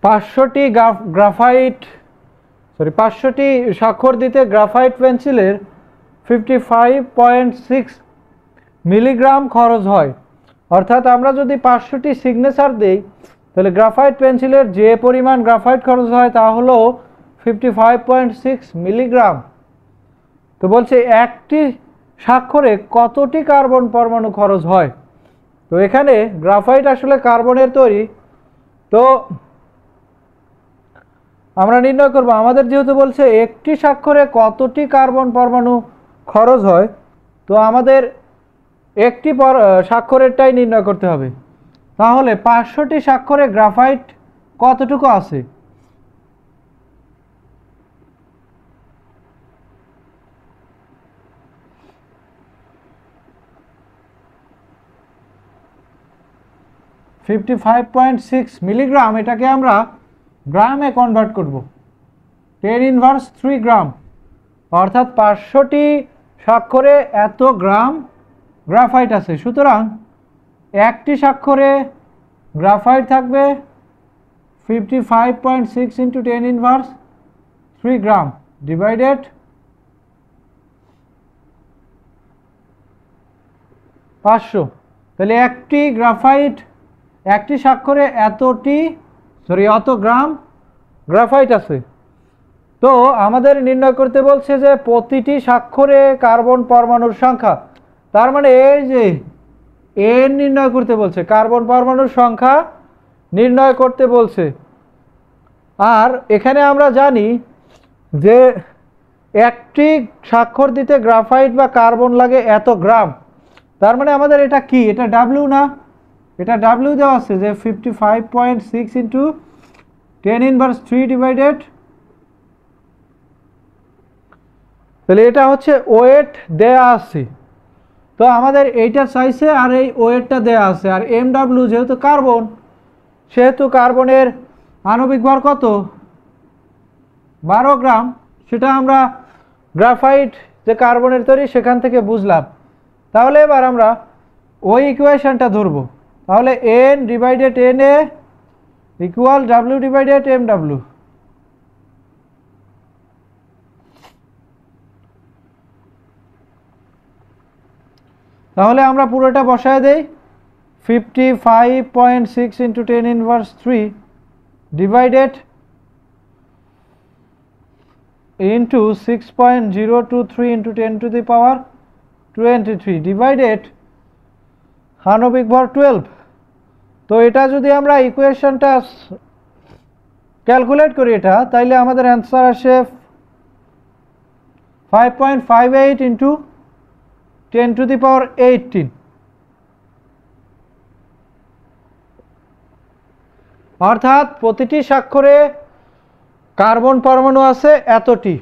500টি স্বাক্ষর দিতে গ্রাফাইট পেন্সিলের 55.6 মিলিগ্রাম খরচ হয়। অর্থাৎ আমরা যদি 500টি সিগনেচার দেই তাহলে গ্রাফাইট পেন্সিলের যে পরিমাণ গ্রাফাইট খরচ হয় তা হলো 55.6 মিলিগ্রাম। তো বলছে একটি স্বাক্ষরে কতটি কার্বন পরমাণু খরচ হয়। তো এখানে গ্রাফাইট আসলে কার্বনের তৈরি, তো আমরা নির্ণয় করব আমাদের যেহেতু বলছে একটি স্বাক্ষরে কতটি কার্বন পরমাণু খরচ হয়, তো আমাদের একটি স্বাক্ষরেরটাই নির্ণয় করতে হবে। তাহলে 500টি স্বাক্ষরে গ্রাফাইট কতটুকু আছে? (55.6 মিলিগ্রাম, এটাকে আমরা গ্রামে কনভার্ট করব 10⁻³ গ্রাম। অর্থাৎ 500টি স্বাক্ষরে এত গ্রাম গ্রাফাইট আছে। সুতরাং একটি স্বাক্ষরে গ্রাফাইট থাকবে 55.6 × 10⁻³ গ্রাম ডিভাইডেড 500। তাহলে একটি স্বাক্ষরে অত গ্রাম গ্রাফাইট আছে। তো আমাদের নির্ণয় করতে বলছে যে প্রতিটি স্বাক্ষরে কার্বন পরমাণুর সংখ্যা, তার মানে এই যে n নির্ণয় করতে বলছে, কার্বন পরমাণুর সংখ্যা নির্ণয় করতে বলছে। আর এখানে আমরা জানি যে একটি স্বাক্ষর দিতে গ্রাফাইট বা কার্বন লাগে এত গ্রাম, তার মানে আমাদের এটা কি, এটা W না, এটা W দেওয়া আছে যে 55.6 × 10⁻³ ডিভাইডেড, তাহলে এটা হচ্ছে ওয়েট দেয়া আছে। তো আমাদের এইটা চাইছে আর এই ওয়েটটা দেয়া আছে। আর MW যেহেতু কার্বন, সেহেতু কার্বনের আণবিক ভর কত, 12 গ্রাম। সেটা আমরা গ্রাফাইট যে কার্বনের তৈরি সেখান থেকে বুঝলাম। তাহলে এবার আমরা ওই ইকুয়েশনটা ধরবো। তাহলে N/Na ইকুয়াল W/MW। তাহলে আমরা পুরোটা বসায় দেই 55.6 × 10⁻³ ডিভাইডেড ইন্টু 6.023 × 10⁻23 ডিভাইডেড আণবিক ভর 12। তো এটা যদি আমরা ইকুয়েশনটা ক্যালকুলেট করি এটা, তাইলে আমাদের অ্যান্সার আসে 5.58 × 10⁻18। অর্থাৎ প্রতিটি স্বাক্ষরে কার্বন পরমাণু আছে এতটি।